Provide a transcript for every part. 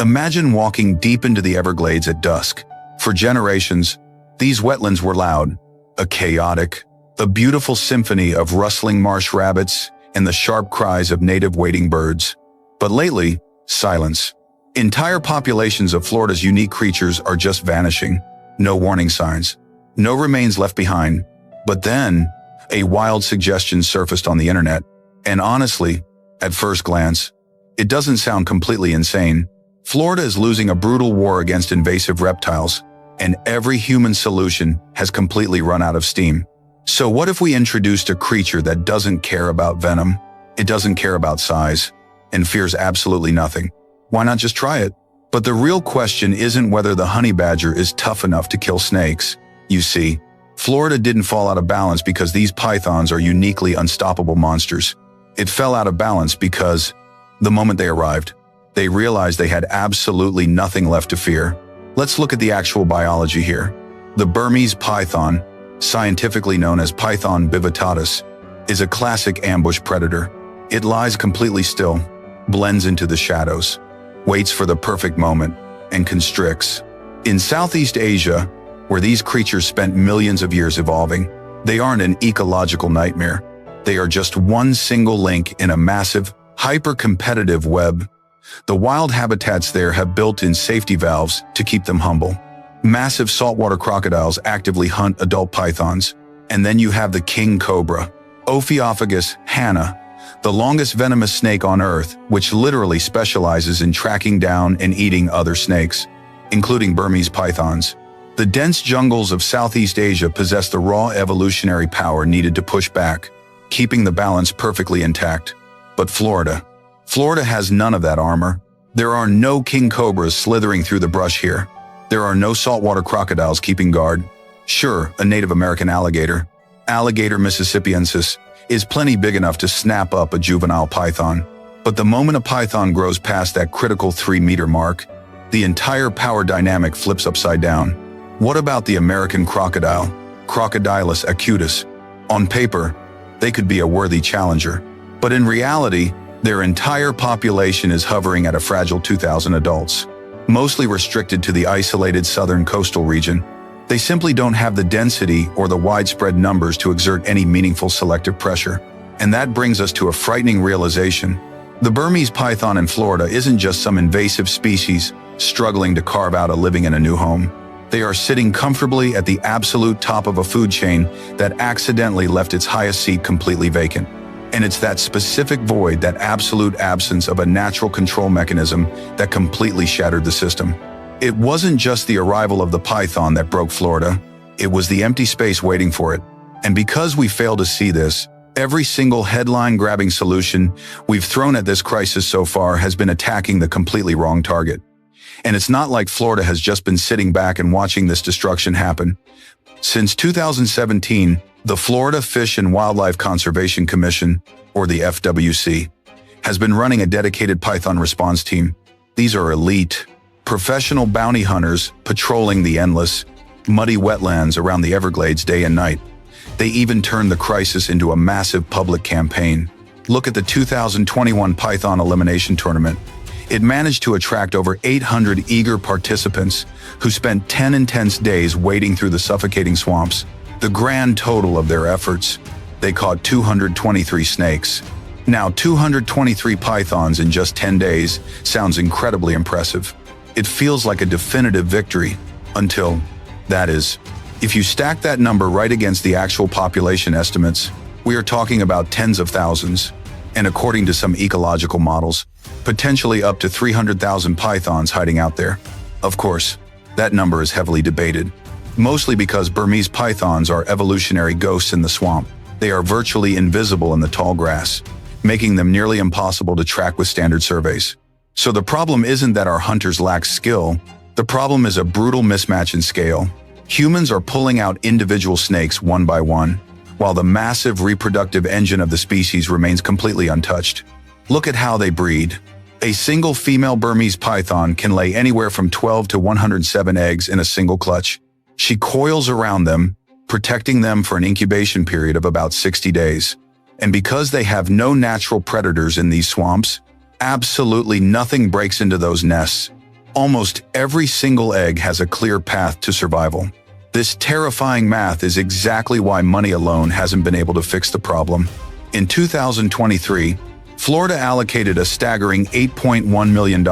Imagine walking deep into the Everglades at dusk. For generations, these wetlands were loud, a beautiful symphony of rustling marsh rabbits and the sharp cries of native wading birds. But lately, silence. Entire populations of Florida's unique creatures are just vanishing. No warning signs, no remains left behind. But then, a wild suggestion surfaced on the internet. And honestly, at first glance, it doesn't sound completely insane. Florida is losing a brutal war against invasive reptiles, and every human solution has completely run out of steam. So what if we introduced a creature that doesn't care about venom, it doesn't care about size, and fears absolutely nothing? Why not just try it? But the real question isn't whether the honey badger is tough enough to kill snakes. You see, Florida didn't fall out of balance because these pythons are uniquely unstoppable monsters. It fell out of balance because, the moment they arrived, they realized they had absolutely nothing left to fear. Let's look at the actual biology here. The Burmese python, scientifically known as Python bivitatus, is a classic ambush predator. It lies completely still, blends into the shadows, waits for the perfect moment, and constricts. In Southeast Asia, where these creatures spent millions of years evolving, they aren't an ecological nightmare. They are just one single link in a massive, hyper-competitive web. The wild habitats there have built-in safety valves to keep them humble. Massive saltwater crocodiles actively hunt adult pythons. And then you have the king cobra, Ophiophagus hanna, the longest venomous snake on Earth, which literally specializes in tracking down and eating other snakes, including Burmese pythons. The dense jungles of Southeast Asia possess the raw evolutionary power needed to push back, keeping the balance perfectly intact. But Florida has none of that armor. There are no king cobras slithering through the brush here. There are no saltwater crocodiles keeping guard. Sure, a Native American alligator, Alligator mississippiensis, is plenty big enough to snap up a juvenile python. But the moment a python grows past that critical 3-meter mark, the entire power dynamic flips upside down. What about the American crocodile, Crocodilus acutus? On paper, they could be a worthy challenger. But in reality, their entire population is hovering at a fragile 2,000 adults, mostly restricted to the isolated southern coastal region. They simply don't have the density or the widespread numbers to exert any meaningful selective pressure. And that brings us to a frightening realization. The Burmese python in Florida isn't just some invasive species struggling to carve out a living in a new home. They are sitting comfortably at the absolute top of a food chain that accidentally left its highest seat completely vacant. And it's that specific void, that absolute absence of a natural control mechanism, that completely shattered the system. It wasn't just the arrival of the python that broke Florida, it was the empty space waiting for it. And because we fail to see this, every single headline-grabbing solution we've thrown at this crisis so far has been attacking the completely wrong target. And it's not like Florida has just been sitting back and watching this destruction happen. Since 2017, the Florida Fish and Wildlife Conservation Commission, or the FWC, has been running a dedicated python response team. These are elite, professional bounty hunters patrolling the endless, muddy wetlands around the Everglades day and night. They even turned the crisis into a massive public campaign. Look at the 2021 Python Elimination Tournament. It managed to attract over 800 eager participants who spent 10 intense days wading through the suffocating swamps. The grand total of their efforts, they caught 223 snakes. Now, 223 pythons in just 10 days sounds incredibly impressive. It feels like a definitive victory, until, that is, if you stack that number right against the actual population estimates, we are talking about tens of thousands, and according to some ecological models, potentially up to 300,000 pythons hiding out there. Of course, that number is heavily debated, mostly because Burmese pythons are evolutionary ghosts in the swamp. They are virtually invisible in the tall grass, making them nearly impossible to track with standard surveys. So the problem isn't that our hunters lack skill, the problem is a brutal mismatch in scale. Humans are pulling out individual snakes one by one, while the massive reproductive engine of the species remains completely untouched. Look at how they breed. A single female Burmese python can lay anywhere from 12 to 107 eggs in a single clutch. She coils around them, protecting them for an incubation period of about 60 days. And because they have no natural predators in these swamps, absolutely nothing breaks into those nests. Almost every single egg has a clear path to survival. This terrifying math is exactly why money alone hasn't been able to fix the problem. In 2023, Florida allocated a staggering $8.1 million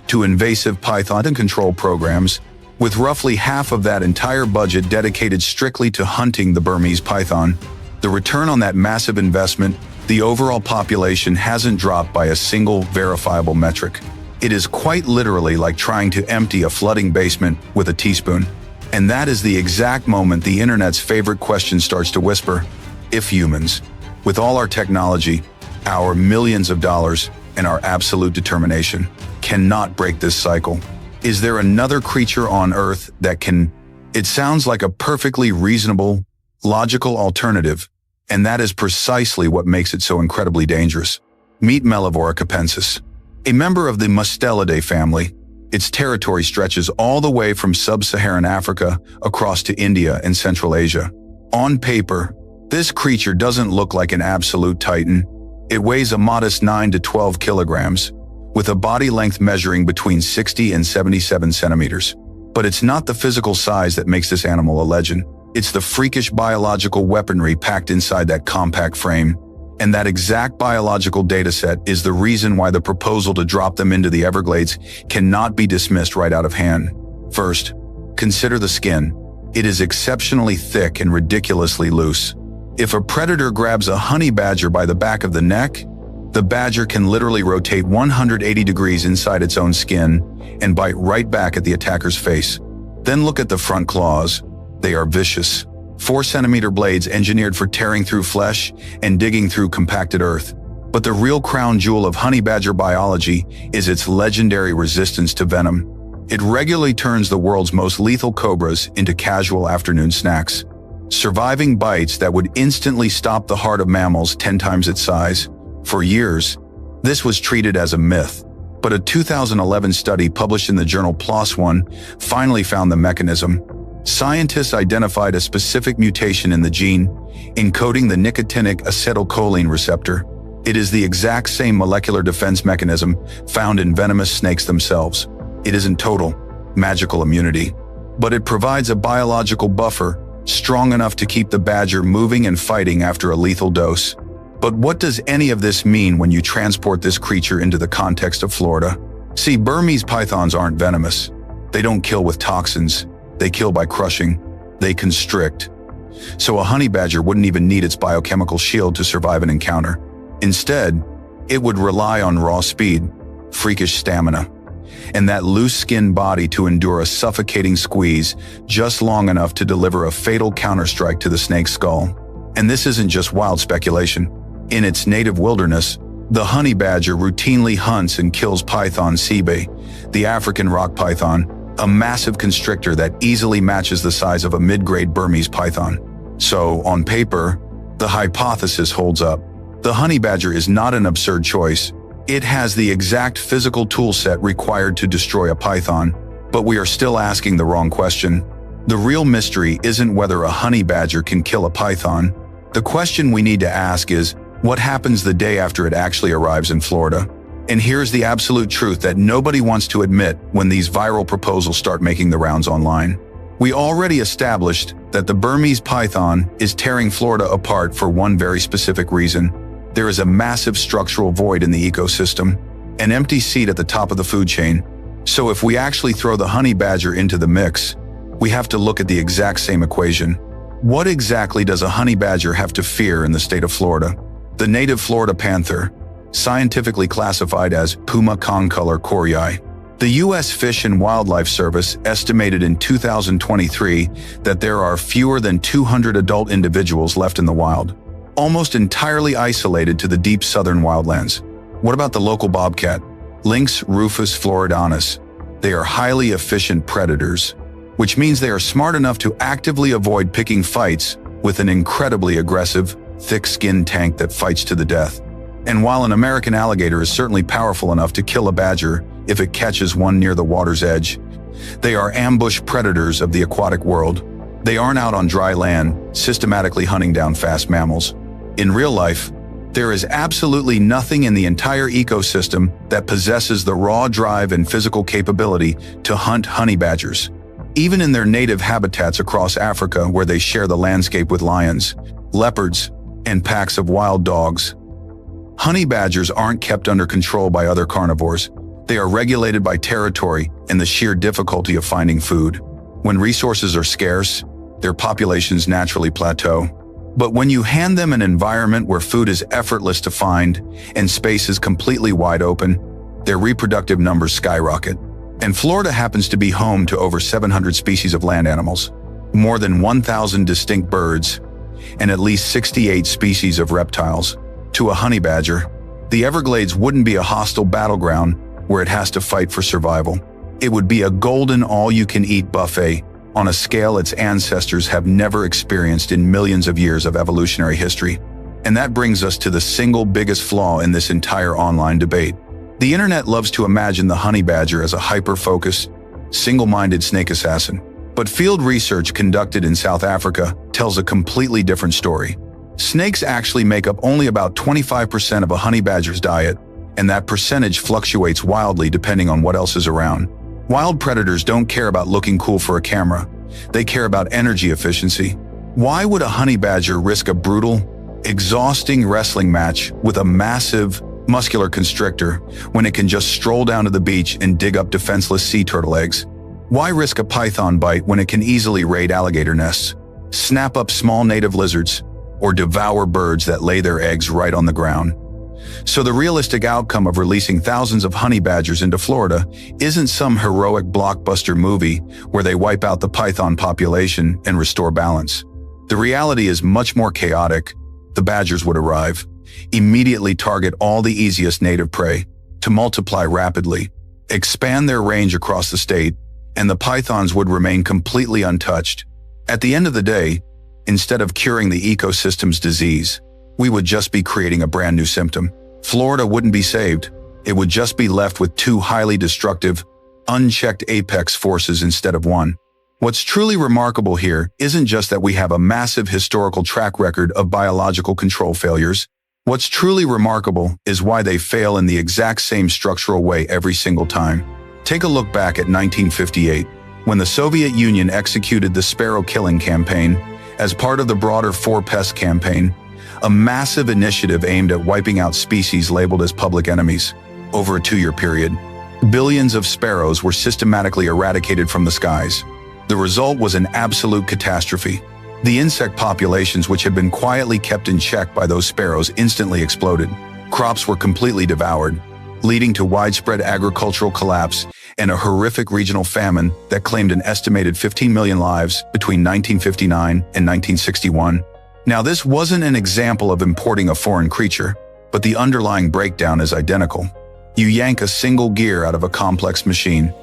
to invasive python control programs, with roughly half of that entire budget dedicated strictly to hunting the Burmese python. The return on that massive investment, the overall population hasn't dropped by a single verifiable metric. It is quite literally like trying to empty a flooding basement with a teaspoon. And that is the exact moment the internet's favorite question starts to whisper. If humans, with all our technology, our millions of dollars, and our absolute determination, cannot break this cycle, is there another creature on Earth that can? It sounds like a perfectly reasonable, logical alternative, and that is precisely what makes it so incredibly dangerous. Meet Mellivora capensis, a member of the Mustelidae family. Its territory stretches all the way from sub-Saharan Africa across to India and Central Asia. On paper, this creature doesn't look like an absolute titan. It weighs a modest 9 to 12 kilograms, with a body length measuring between 60 and 77 centimeters. But it's not the physical size that makes this animal a legend. It's the freakish biological weaponry packed inside that compact frame. And that exact biological dataset is the reason why the proposal to drop them into the Everglades cannot be dismissed right out of hand. First, consider the skin. It is exceptionally thick and ridiculously loose. If a predator grabs a honey badger by the back of the neck, the badger can literally rotate 180 degrees inside its own skin and bite right back at the attacker's face. Then look at the front claws. They are vicious. 4-centimeter blades engineered for tearing through flesh and digging through compacted earth. But the real crown jewel of honey badger biology is its legendary resistance to venom. It regularly turns the world's most lethal cobras into casual afternoon snacks, surviving bites that would instantly stop the heart of mammals 10 times its size. For years, this was treated as a myth, but a 2011 study published in the journal PLOS One finally found the mechanism. Scientists identified a specific mutation in the gene, encoding the nicotinic acetylcholine receptor. It is the exact same molecular defense mechanism found in venomous snakes themselves. It isn't total, magical immunity, but it provides a biological buffer strong enough to keep the badger moving and fighting after a lethal dose. But what does any of this mean when you transport this creature into the context of Florida? See, Burmese pythons aren't venomous. They don't kill with toxins. They kill by crushing. They constrict. So a honey badger wouldn't even need its biochemical shield to survive an encounter. Instead, it would rely on raw speed, freakish stamina, and that loose-skinned body to endure a suffocating squeeze just long enough to deliver a fatal counterstrike to the snake's skull. And this isn't just wild speculation. In its native wilderness, the honey badger routinely hunts and kills python sibe, the African rock python, a massive constrictor that easily matches the size of a mid-grade Burmese python. So, on paper, the hypothesis holds up. The honey badger is not an absurd choice. It has the exact physical toolset required to destroy a python, but we are still asking the wrong question. The real mystery isn't whether a honey badger can kill a python. The question we need to ask is, what happens the day after it actually arrives in Florida? And here's the absolute truth that nobody wants to admit when these viral proposals start making the rounds online. We already established that the Burmese python is tearing Florida apart for one very specific reason. There is a massive structural void in the ecosystem, an empty seat at the top of the food chain. So if we actually throw the honey badger into the mix, we have to look at the exact same equation. What exactly does a honey badger have to fear in the state of Florida? The native Florida panther, scientifically classified as Puma concolor corii. The U.S. Fish and Wildlife Service estimated in 2023 that there are fewer than 200 adult individuals left in the wild, almost entirely isolated to the deep southern wildlands. What about the local bobcat, Lynx rufus floridanus? They are highly efficient predators, which means they are smart enough to actively avoid picking fights with an incredibly aggressive, thick-skinned tank that fights to the death. And while an American alligator is certainly powerful enough to kill a badger if it catches one near the water's edge, they are ambush predators of the aquatic world. They aren't out on dry land, systematically hunting down fast mammals. In real life, There is absolutely nothing in the entire ecosystem that possesses the raw drive and physical capability to hunt honey badgers. Even in their native habitats across Africa, where they share the landscape with lions, leopards, and packs of wild dogs, honey badgers aren't kept under control by other carnivores. They are regulated by territory and the sheer difficulty of finding food. When resources are scarce, their populations naturally plateau. But when you hand them an environment where food is effortless to find and space is completely wide open, their reproductive numbers skyrocket. And Florida happens to be home to over 700 species of land animals, more than 1,000 distinct birds, and at least 68 species of reptiles. To a honey badger, the Everglades wouldn't be a hostile battleground where it has to fight for survival. It would be a golden all-you-can-eat buffet on a scale its ancestors have never experienced in millions of years of evolutionary history. And that brings us to the single biggest flaw in this entire online debate. The internet loves to imagine the honey badger as a hyper-focused, single-minded snake assassin. But field research conducted in South Africa tells a completely different story. Snakes actually make up only about 25% of a honey badger's diet, and that percentage fluctuates wildly depending on what else is around. Wild predators don't care about looking cool for a camera. They care about energy efficiency. Why would a honey badger risk a brutal, exhausting wrestling match with a massive, muscular constrictor when it can just stroll down to the beach and dig up defenseless sea turtle eggs? Why risk a python bite when it can easily raid alligator nests, snap up small native lizards, or devour birds that lay their eggs right on the ground? So the realistic outcome of releasing thousands of honey badgers into Florida isn't some heroic blockbuster movie where they wipe out the python population and restore balance. The reality is much more chaotic. The badgers would arrive, immediately target all the easiest native prey, to multiply rapidly, expand their range across the state, and the pythons would remain completely untouched. At the end of the day, instead of curing the ecosystem's disease, we would just be creating a brand new symptom. Florida wouldn't be saved. It would just be left with two highly destructive, unchecked apex forces instead of one. What's truly remarkable here isn't just that we have a massive historical track record of biological control failures. What's truly remarkable is why they fail in the exact same structural way every single time. Take a look back at 1958, when the Soviet Union executed the sparrow killing campaign as part of the broader Four Pests campaign, a massive initiative aimed at wiping out species labeled as public enemies. Over a 2-year period, billions of sparrows were systematically eradicated from the skies. The result was an absolute catastrophe. The insect populations, which had been quietly kept in check by those sparrows, instantly exploded. Crops were completely devoured, leading to widespread agricultural collapse and a horrific regional famine that claimed an estimated 15 million lives between 1959 and 1961. Now, this wasn't an example of importing a foreign creature, but the underlying breakdown is identical. You yank a single gear out of a complex machine,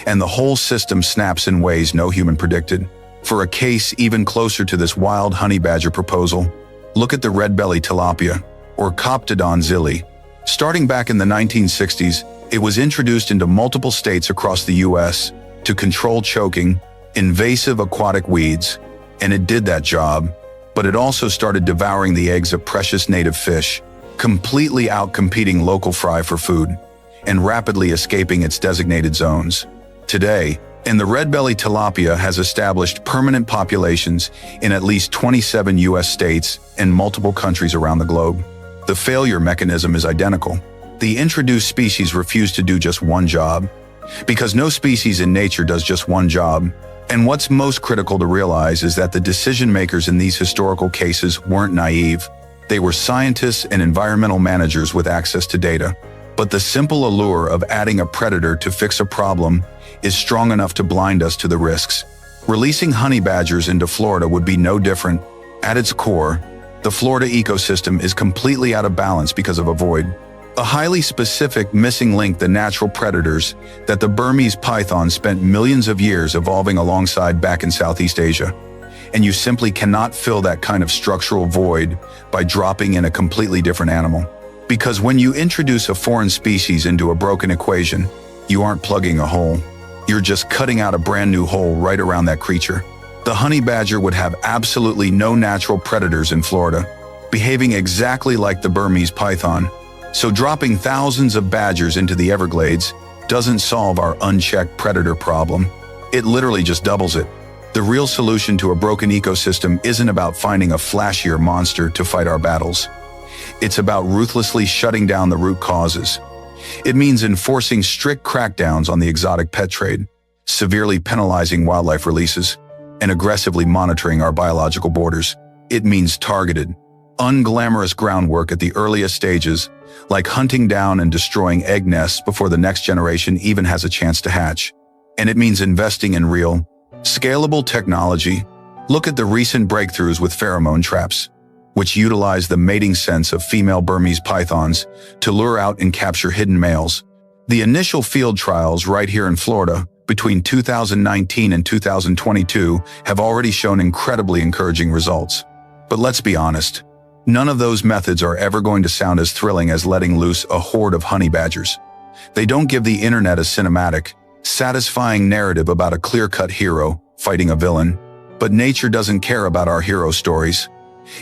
and the whole system snaps in ways no human predicted. For a case even closer to this wild honey badger proposal, look at the red-bellied tilapia, or Coptodon zilli. Starting back in the 1960s, it was introduced into multiple states across the U.S. to control choking, invasive aquatic weeds, and it did that job. But it also started devouring the eggs of precious native fish, completely outcompeting local fry for food, and rapidly escaping its designated zones. Today, the red-bellied tilapia has established permanent populations in at least 27 U.S. states and multiple countries around the globe. The failure mechanism is identical. The introduced species refuse to do just one job, because no species in nature does just one job. And what's most critical to realize is that the decision-makers in these historical cases weren't naive. They were scientists and environmental managers with access to data. But the simple allure of adding a predator to fix a problem is strong enough to blind us to the risks. Releasing honey badgers into Florida would be no different. At its core, the Florida ecosystem is completely out of balance because of a void. A highly specific missing link, the natural predators that the Burmese python spent millions of years evolving alongside back in Southeast Asia. And you simply cannot fill that kind of structural void by dropping in a completely different animal. Because when you introduce a foreign species into a broken equation, you aren't plugging a hole. You're just cutting out a brand new hole right around that creature. The honey badger would have absolutely no natural predators in Florida. behaving exactly like the Burmese python. So dropping thousands of badgers into the Everglades doesn't solve our unchecked predator problem. It literally just doubles it. The real solution to a broken ecosystem isn't about finding a flashier monster to fight our battles. It's about ruthlessly shutting down the root causes. It means enforcing strict crackdowns on the exotic pet trade, severely penalizing wildlife releases, and aggressively monitoring our biological borders. It means targeted, unglamorous groundwork at the earliest stages, like hunting down and destroying egg nests before the next generation even has a chance to hatch. And it means investing in real, scalable technology. Look at the recent breakthroughs with pheromone traps, which utilize the mating sense of female Burmese pythons to lure out and capture hidden males. The initial field trials right here in Florida between 2019 and 2022 have already shown incredibly encouraging results. But let's be honest, none of those methods are ever going to sound as thrilling as letting loose a horde of honey badgers. They don't give the internet a cinematic, satisfying narrative about a clear-cut hero fighting a villain. But nature doesn't care about our hero stories.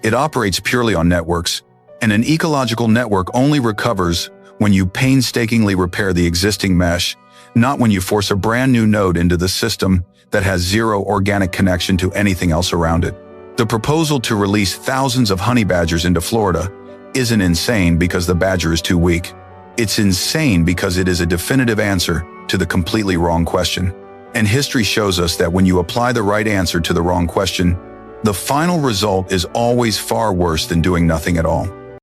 It operates purely on networks, and an ecological network only recovers when you painstakingly repair the existing mesh, not when you force a brand new node into the system that has zero organic connection to anything else around it. The proposal to release thousands of honey badgers into Florida isn't insane because the badger is too weak. It's insane because it is a definitive answer to the completely wrong question. And history shows us that when you apply the right answer to the wrong question, the final result is always far worse than doing nothing at all.